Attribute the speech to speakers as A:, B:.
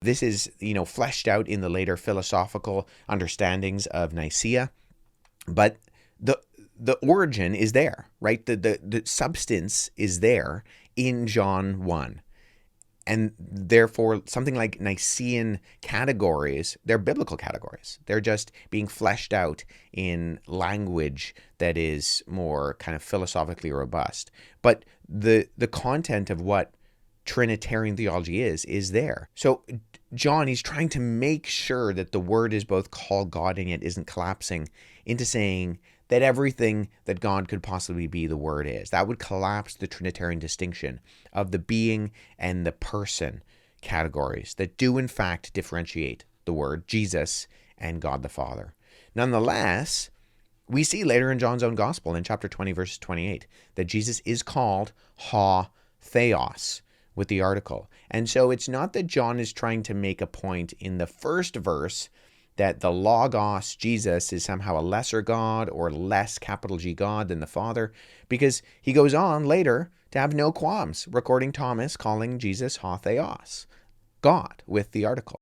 A: This is, fleshed out in the later philosophical understandings of Nicaea, but the origin is there, right? The substance is there in John 1. And therefore, something like Nicene categories, they're biblical categories. They're just being fleshed out in language that is more kind of philosophically robust. But the content of what Trinitarian theology is there. So John, he's trying to make sure that the Word is both called God and yet isn't collapsing into saying that everything that God could possibly be, the Word is. That would collapse the Trinitarian distinction of the being and the person categories that do in fact differentiate the Word, Jesus, and God the Father. Nonetheless, we see later in John's own Gospel, in chapter 20, verses 28, that Jesus is called Ha Theos, with the article. And so it's not that John is trying to make a point in the first verse that the Logos, Jesus, is somehow a lesser God or less capital G God than the Father, because he goes on later to have no qualms recording Thomas calling Jesus Ha Theos, God, with the article.